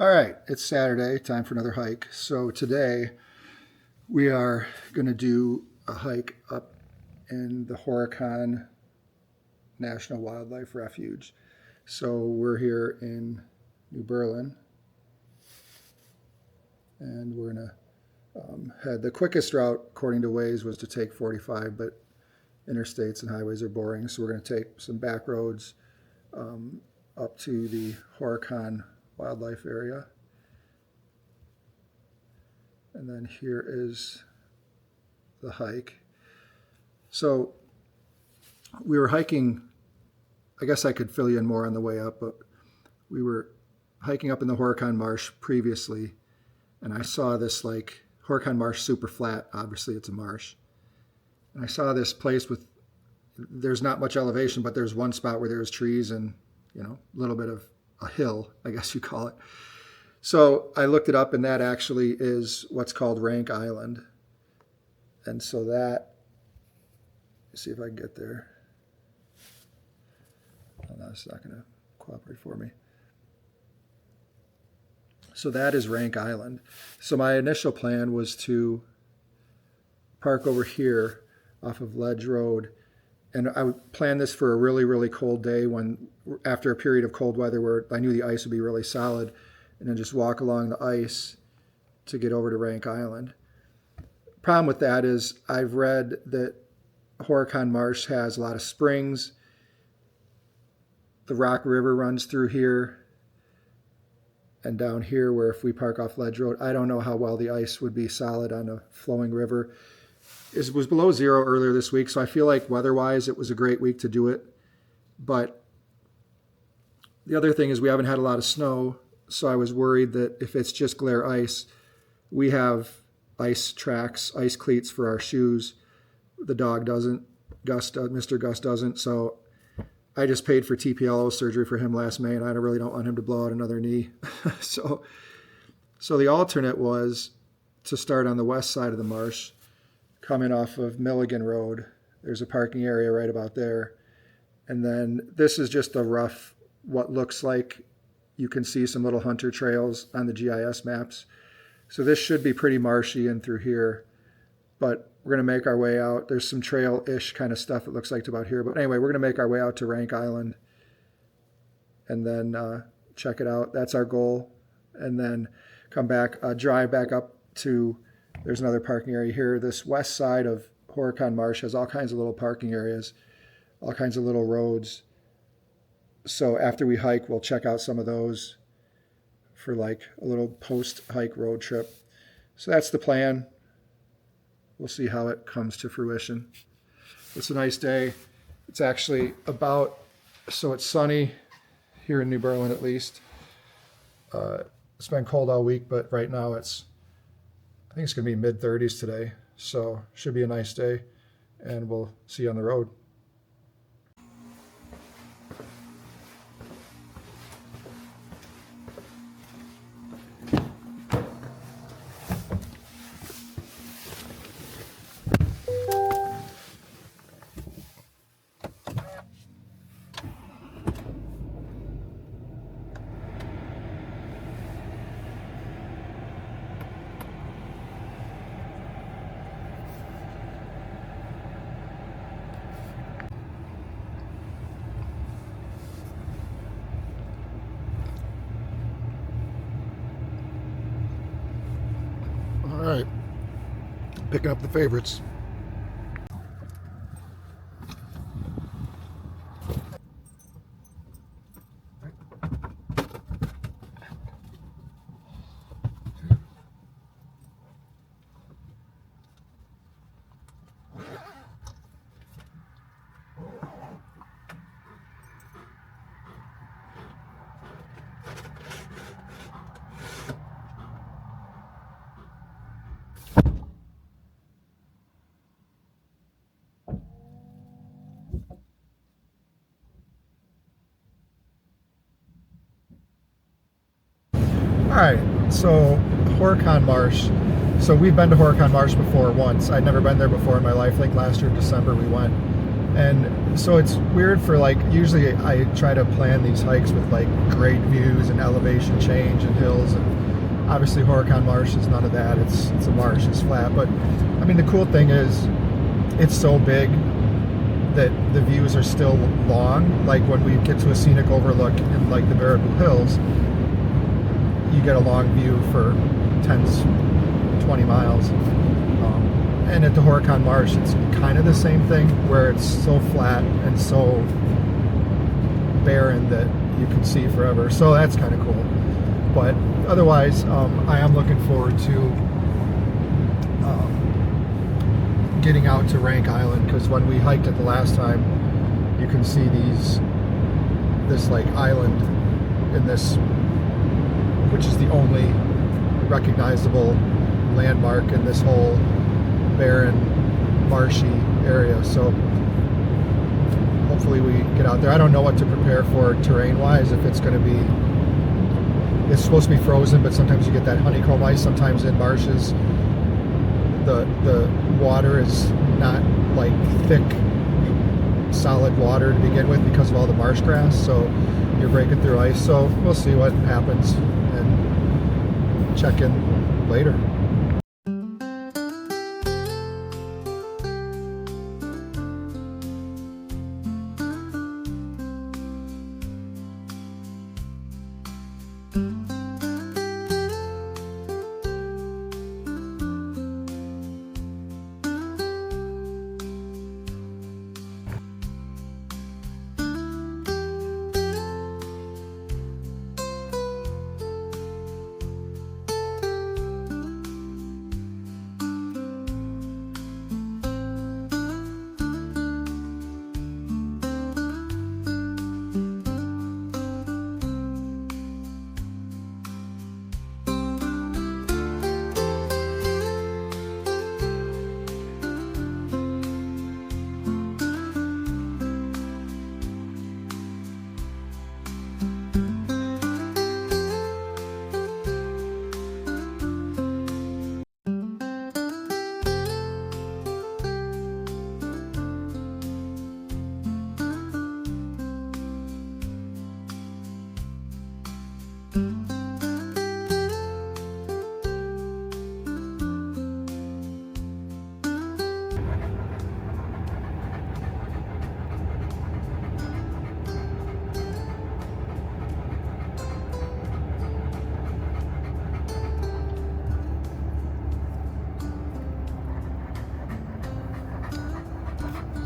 All right, it's Saturday, time for another hike. So today we are going to do a hike up in the Horicon National Wildlife Refuge. So we're here in New Berlin, and we're going to head. The quickest route, according to Waze, was to take 45, but interstates and highways are boring, so we're going to take some back roads up to the Horicon Wildlife area. And then here is the hike. So we were hiking, I guess I could fill you in more on the way up, but we were hiking up in the Horicon Marsh previously, and I saw this like Horicon Marsh super flat, obviously it's a marsh. And I saw this place with, there's not much elevation, but there's one spot where there's trees and, you know, a little bit of a hill, I guess you call it. So I looked it up, and that actually is what's called Rank Island. And so that, let's see if I can get there. Oh, no, it's not going to cooperate for me. So that is Rank Island. So my initial plan was to park over here off of Ledge Road. And I would plan this for a really, really cold day when, after a period of cold weather where I knew the ice would be really solid, and then just walk along the ice to get over to Rank Island. Problem with that is I've read that Horicon Marsh has a lot of springs. The Rock River runs through here and down here, where if we park off Ledge Road, I don't know how well the ice would be solid on a flowing river. It was below zero earlier this week, so I feel like weather-wise it was a great week to do it. But the other thing is we haven't had a lot of snow, so I was worried that if it's just glare ice, we have ice tracks, ice cleats for our shoes. The dog doesn't. Mr. Gus doesn't. So I just paid for TPLO surgery for him last May, and I really don't want him to blow out another knee. So the alternate was to start on the west side of the marsh, coming off of Milligan Road. There's a parking area right about there. And then this is just a rough, what looks like, you can see some little hunter trails on the GIS maps. So this should be pretty marshy in through here, but we're going to make our way out. There's some trail-ish kind of stuff it looks like to about here. But anyway, we're going to make our way out to Rank Island and then check it out. That's our goal. And then come back, drive back up to, there's another parking area here. This west side of Horicon Marsh has all kinds of little parking areas, all kinds of little roads. So after we hike, we'll check out some of those for like a little post-hike road trip. So that's the plan. We'll see how it comes to fruition. It's a nice day. It's actually about, so it's sunny here in New Berlin at least. It's been cold all week, but right now I think it's going to be mid-30s today. So should be a nice day, and we'll see you on the road. All right, picking up the favorites. All right, so Horicon Marsh. So we've been to Horicon Marsh before once. I'd never been there before in my life. Like last year in December we went. And so it's weird for like, usually I try to plan these hikes with like great views and elevation change and hills, and obviously Horicon Marsh is none of that. It's a marsh, it's flat. But I mean, the cool thing is it's so big that the views are still long. Like when we get to a scenic overlook in like the Baraboo Hills, you get a long view for 10, 20 miles. And at the Horicon Marsh, it's kind of the same thing, where it's so flat and so barren that you can see forever. So that's kind of cool. But otherwise, I am looking forward to getting out to Rank Island, because when we hiked it the last time, you can see this like island in this, which is the only recognizable landmark in this whole barren, marshy area. So hopefully we get out there. I don't know what to prepare for terrain-wise. If it's going to be, it's supposed to be frozen, but sometimes you get that honeycomb ice. Sometimes in marshes, the water is not like thick, solid water to begin with because of all the marsh grass. So you're breaking through ice. So we'll see what happens and check in later.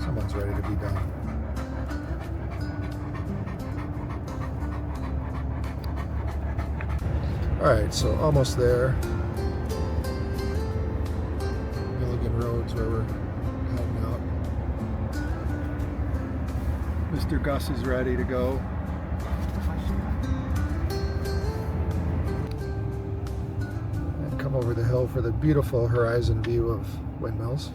Someone's ready to be done. Alright, so almost there. Milligan Road's where we're heading out. Mr. Gus is ready to go. And come over the hill for the beautiful horizon view of windmills.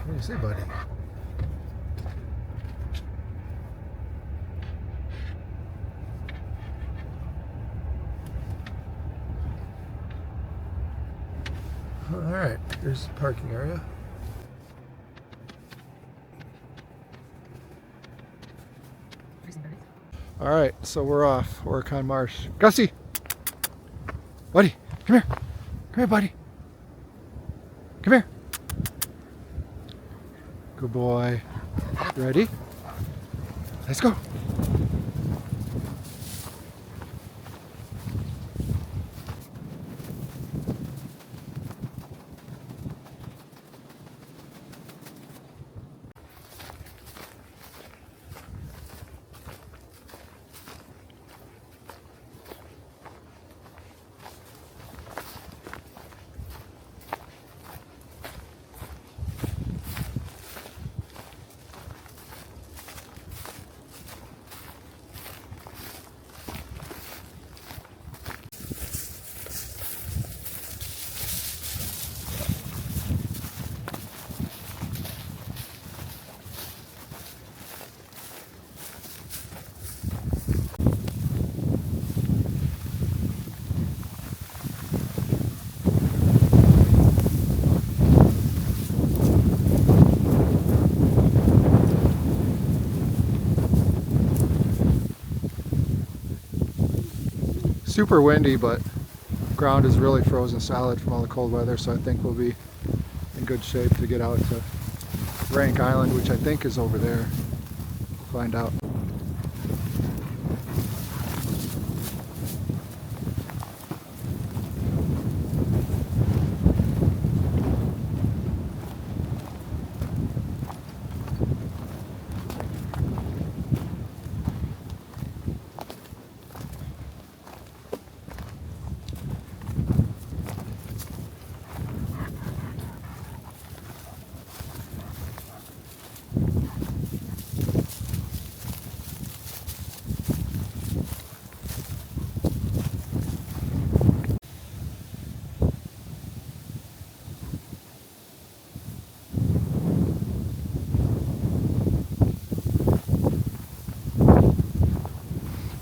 What do you say, buddy? All right, here's the parking area. All right, so we're off Horicon Marsh. Gussie, buddy, come here. Come here, buddy. Come here. Good boy. Ready? Let's go. super windy, but ground is really frozen solid from all the cold weather, so I think we'll be in good shape to get out to Rank Island, which I think is over there. We'll find out.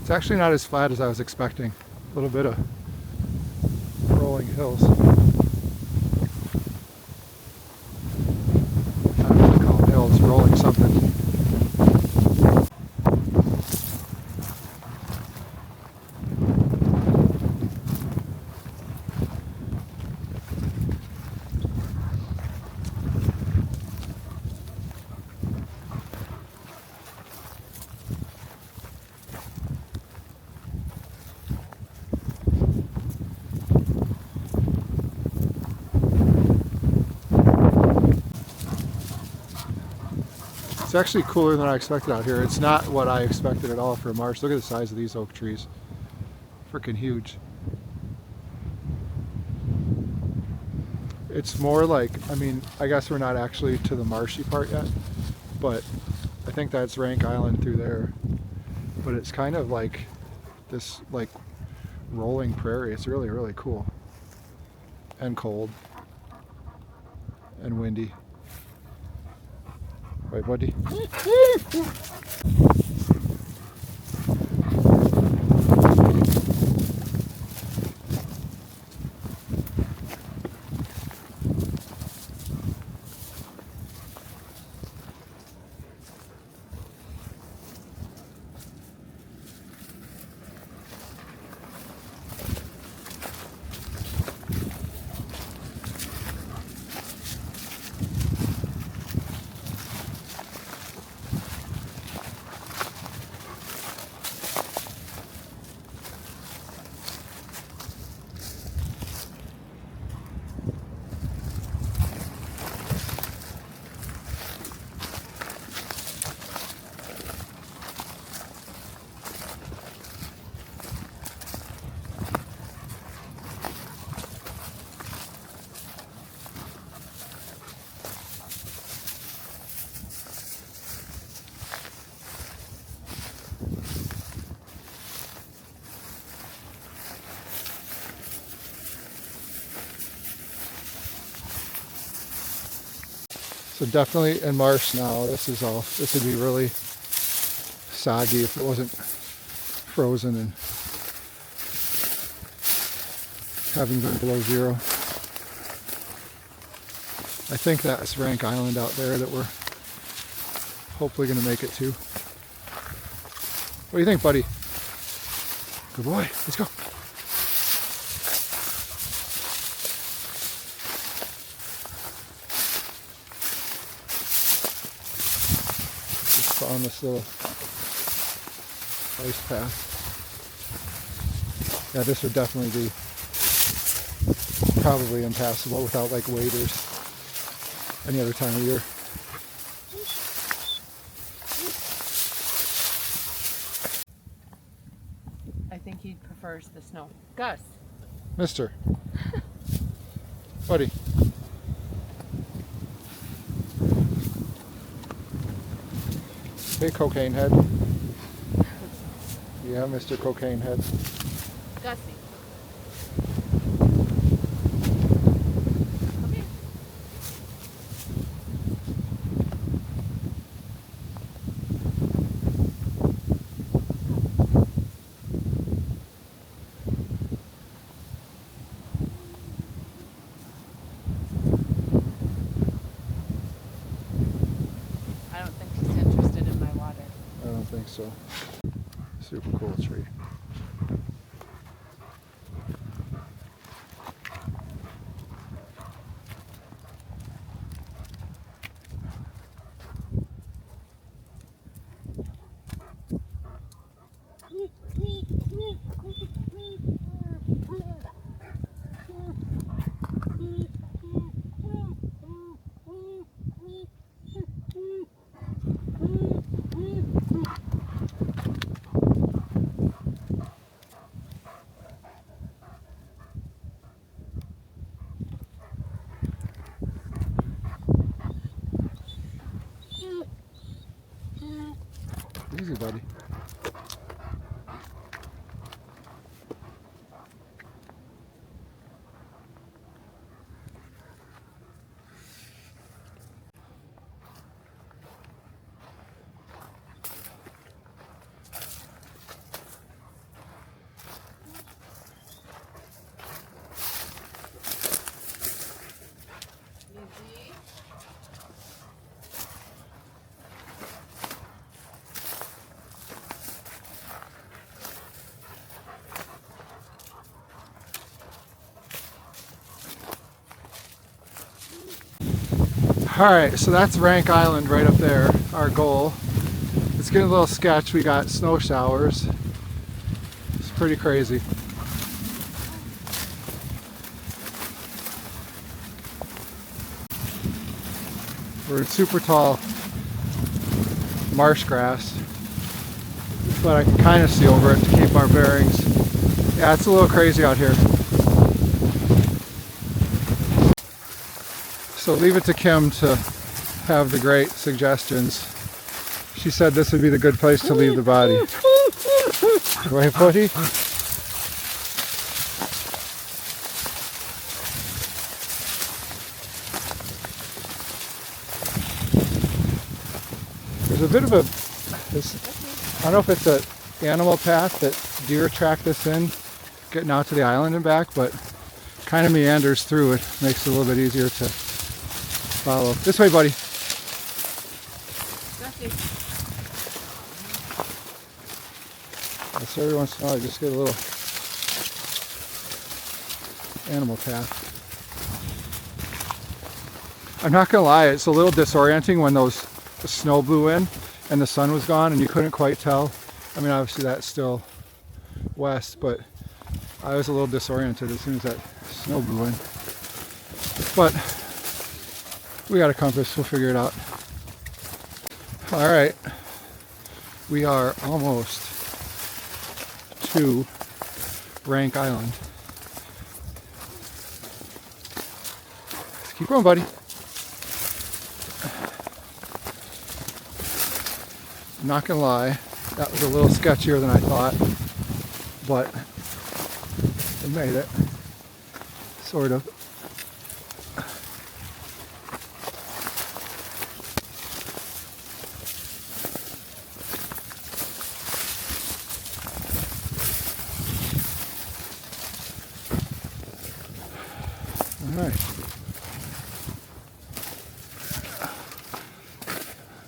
It's actually not as flat as I was expecting. A little bit of rolling hills. I don't know what to call them hills, rolling something. It's actually cooler than I expected out here. It's not what I expected at all for a marsh. Look at the size of these oak trees. Freaking huge. It's more like, I mean, I guess we're not actually to the marshy part yet, but I think that's Rank Island through there. But it's kind of like this like rolling prairie. It's really, really cool. And cold. And windy. Right, buddy? So definitely in Marsh now. This would be really soggy if it wasn't frozen and having been below zero. I think that's Rank Island out there that we're hopefully going to make it to. What do you think, buddy? Good boy. Let's go. On this little ice path. Yeah, this would definitely be probably impassable without like waders any other time of year. I think he prefers the snow. Gus. Mister. Buddy. Hey, cocaine head. Yeah, Mr. Cocaine Head. Gussie. Come here. I don't think he's interested in my water. I don't think so. Super cool tree. Easy, buddy. Alright, so that's Rank Island right up there, our goal. It's getting a little sketch. We got snow showers. It's pretty crazy. We're in super tall marsh grass, but I can kind of see over it to keep our bearings. Yeah, it's a little crazy out here. So leave it to Kim to have the great suggestions. She said this would be the good place to leave the body. Right, buddy? There's a bit of I don't know if it's an animal path that deer track this in, getting out to the island and back, but kind of meanders through it. Makes it a little bit easier to follow. This way, buddy. So every once in a while I just get a little animal path. I'm not gonna lie, it's a little disorienting when the snow blew in and the sun was gone and you couldn't quite tell. I mean, obviously that's still west, but I was a little disoriented as soon as that snow blew in. But we got a compass, we'll figure it out. All right, we are almost to Rank Island. Let's keep going, buddy. I'm not gonna lie, that was a little sketchier than I thought, but we made it, sort of. Alright.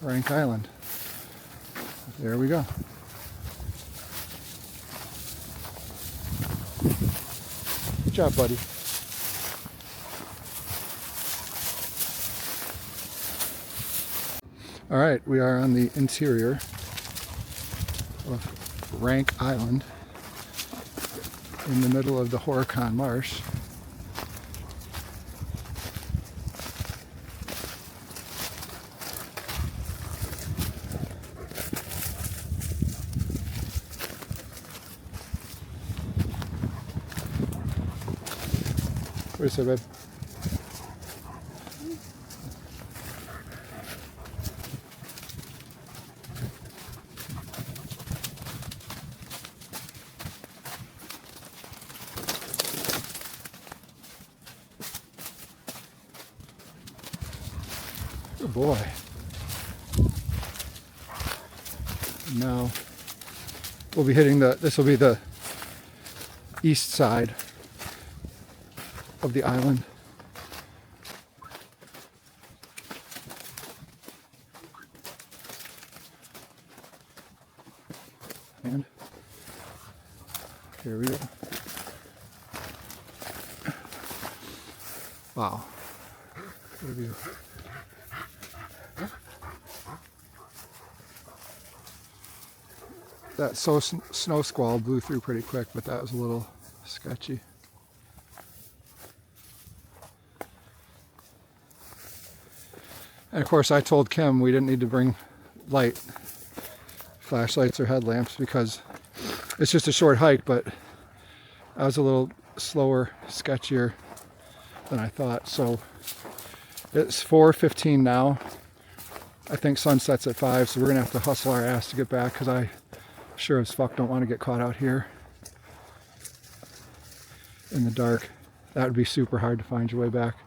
Rank Island. There we go. Good job, buddy. Alright, we are on the interior of Rank Island in the middle of the Horicon Marsh. What do you say, babe? Good boy. Now we'll be hitting this will be the east side of the island. And here we go. Wow. What a view. That snow squall blew through pretty quick, but that was a little sketchy. And of course I told Kim we didn't need to bring flashlights or headlamps because it's just a short hike, but I was a little slower, sketchier than I thought. So it's 4:15 now. I think sunset's at 5, so we're gonna have to hustle our ass to get back because I sure as fuck don't want to get caught out here in the dark. That would be super hard to find your way back,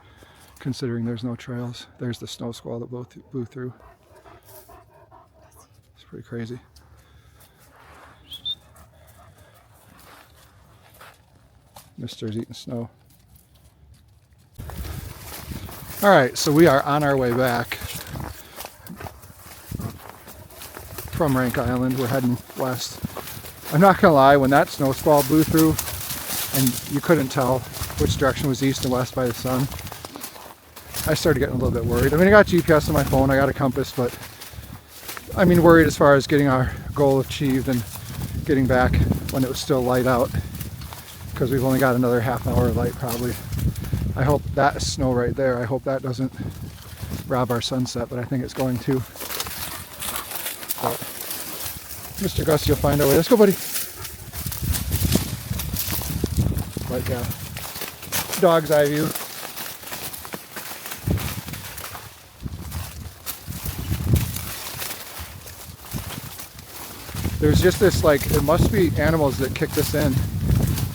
considering there's no trails. There's the snow squall that blew through. It's pretty crazy. Mister's eating snow. All right, so we are on our way back from Rank Island. We're heading west. I'm not gonna lie, when that snow squall blew through and you couldn't tell which direction was east and west by the sun, I started getting a little bit worried. I mean, I got GPS on my phone, I got a compass, but I mean, worried as far as getting our goal achieved and getting back when it was still light out, because we've only got another half hour of light probably. I hope that snow right there, I hope that doesn't rob our sunset, but I think it's going to. But Mr. Gus, you'll find our way. Let's go, buddy. But yeah, dog's eye view. There's just this, like, it must be animals that kicked us in.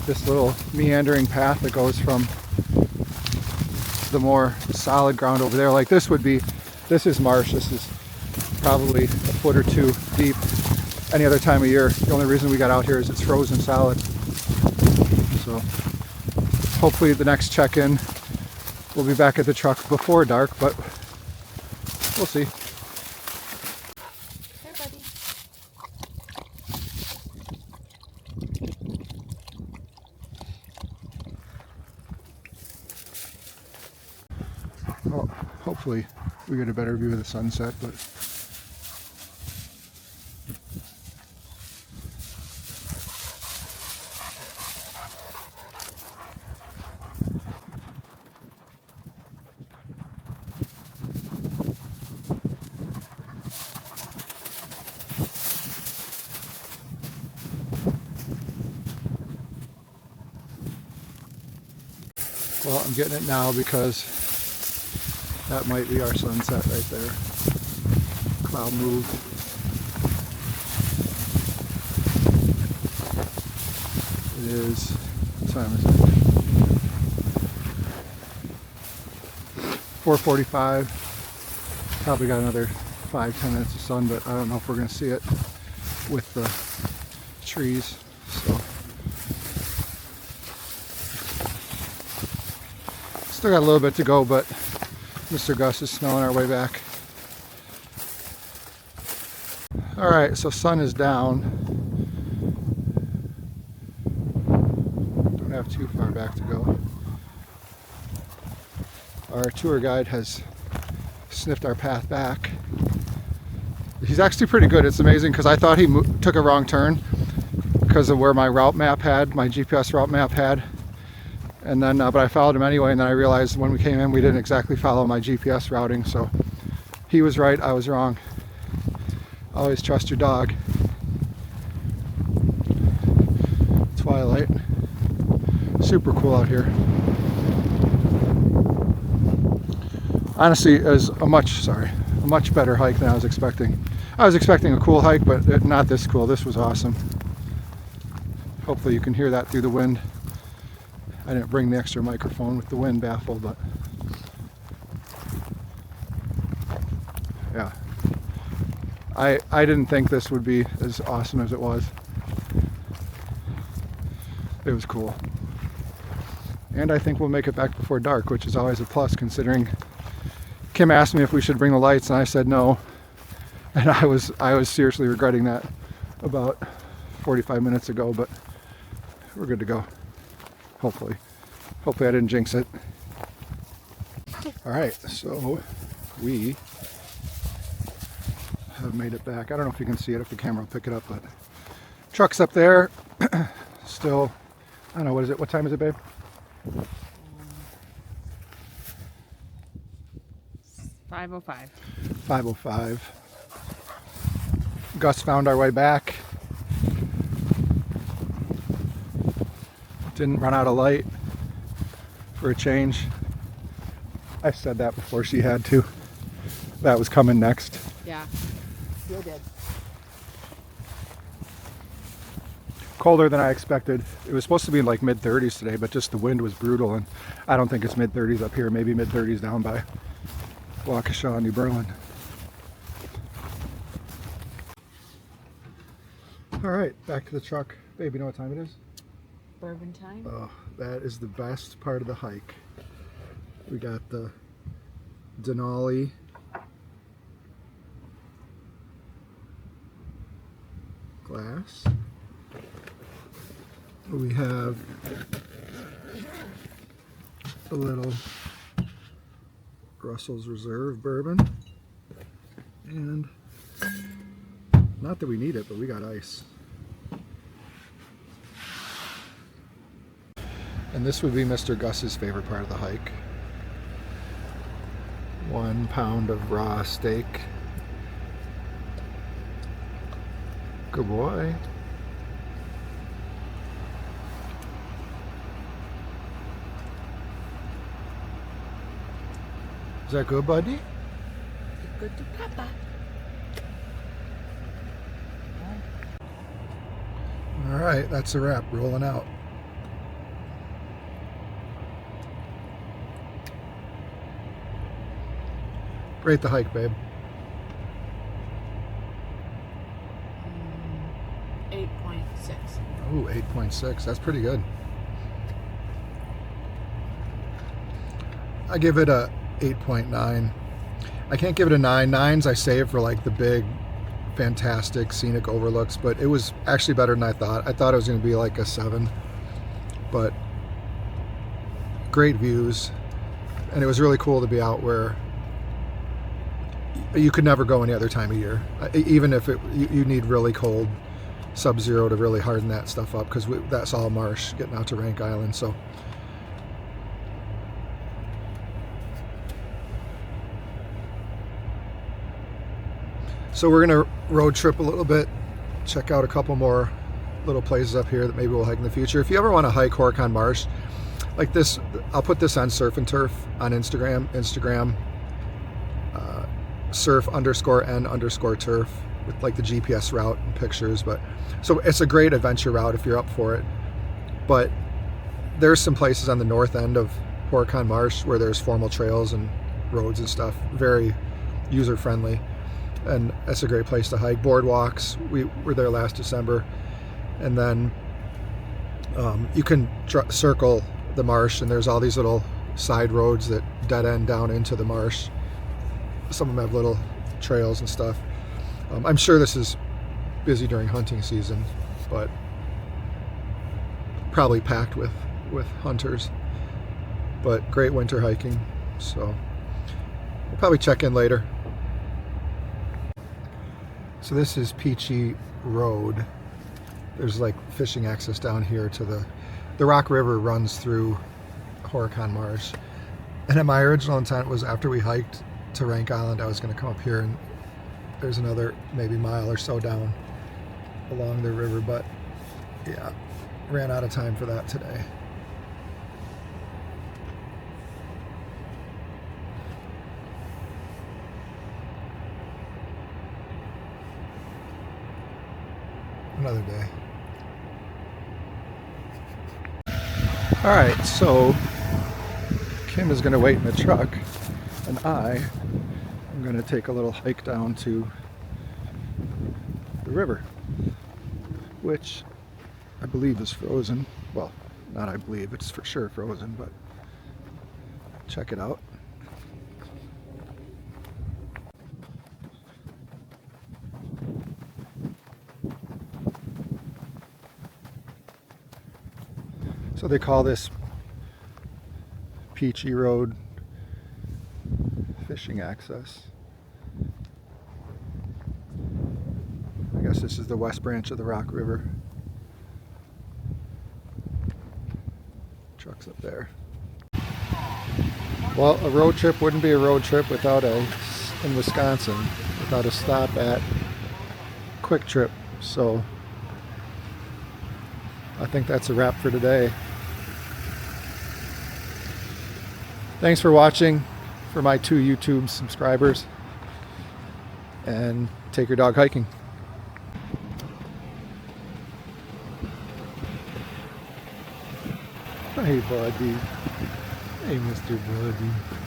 This little meandering path that goes from the more solid ground over there. Like this is marsh. This is probably a foot or two deep any other time of year. The only reason we got out here is it's frozen solid. So hopefully the next check-in we'll be back at the truck before dark, but we'll see. Hey, buddy. Well, hopefully we get a better view of the sunset, but well, I'm getting it now because that might be our sunset right there. Cloud move. It is, what time is it? 4:45. Probably got another 5-10 minutes of sun, but I don't know if we're going to see it with the trees. So still got a little bit to go, but Mr. Gus is smelling our way back. All right, so sun is down. Don't have too far back to go. Our tour guide has sniffed our path back. He's actually pretty good. It's amazing because I thought he took a wrong turn because of where my route map had, my GPS route map had. And then, but I followed him anyway, and then I realized when we came in, we didn't exactly follow my GPS routing, so he was right, I was wrong. Always trust your dog. Twilight. Super cool out here. Honestly, it was a much better hike than I was expecting. I was expecting a cool hike, but not this cool. This was awesome. Hopefully you can hear that through the wind. I didn't bring the extra microphone with the wind baffled, but yeah. I didn't think this would be as awesome as it was. It was cool. And I think we'll make it back before dark, which is always a plus considering Kim asked me if we should bring the lights and I said no. And I was seriously regretting that about 45 minutes ago, but we're good to go. Hopefully I didn't jinx it. All right, so we have made it back. I don't know if you can see it, if the camera will pick it up, but truck's up there. Still, I don't know, what is it? What time is it, babe? 5:05. 5:05. Gus found our way back. Didn't run out of light for a change. I said that before she had to. That was coming next. Yep. Yeah. Real good. Colder than I expected. It was supposed to be in like mid-30s today, but just the wind was brutal, and I don't think it's mid-30s up here. Maybe mid-30s down by Waukesha, New Berlin. All right, back to the truck. Babe, you know what time it is? Bourbon time. Oh, that is the best part of the hike. We got the Denali glass. We have a little Russell's Reserve bourbon, and not that we need it, but we got ice. And this would be Mr. Gus's favorite part of the hike. 1 pound of raw steak. Good boy. Is that good, buddy? Good to Papa. All right, that's a wrap. Rolling out. Rate the hike, babe. 8.6. Ooh, 8.6. That's pretty good. I give it a 8.9. I can't give it a 9. 9s I save for like the big, fantastic scenic overlooks, but it was actually better than I thought. I thought it was going to be like a 7, but great views, and it was really cool to be out where you could never go any other time of year, even if you need really cold sub-zero to really harden that stuff up, because that's all marsh getting out to Rank Island. So we're gonna road trip a little bit, check out a couple more little places up here that maybe we'll hike in the future. If you ever want to hike Horicon Marsh like this, I'll put this on Surf and Turf on Instagram surf_n_turf with like the GPS route and pictures. But so it's a great adventure route if you're up for it. But there's some places on the north end of Horicon Marsh where there's formal trails and roads and stuff, very user friendly, and that's a great place to hike. Boardwalks, we were there last December, and then you can circle the marsh, and there's all these little side roads that dead end down into the marsh. Some of them have little trails and stuff. I'm sure this is busy during hunting season, but probably packed with hunters. But great winter hiking, so we'll probably check in later. So this is Peachy Road. There's like fishing access down here to the Rock River runs through Horicon Marsh. And my original intent was after we hiked to Rank Island, I was going to come up here, and there's another maybe mile or so down along the river, but yeah, ran out of time for that today. Another day. All right, so Kim is going to wait in the truck, and I'm going to take a little hike down to the river, which I believe is frozen. Well, not I believe, it's for sure frozen, but check it out. So they call this Peachy Road fishing access. I guess this is the west branch of the Rock River. Truck's up there. Well, a road trip wouldn't be a road trip in Wisconsin, without a stop at Quick Trip. So I think that's a wrap for today. Thanks for watching. For my 2 YouTube subscribers, and take your dog hiking. Hey, buddy. Hey, Mr. Buddy.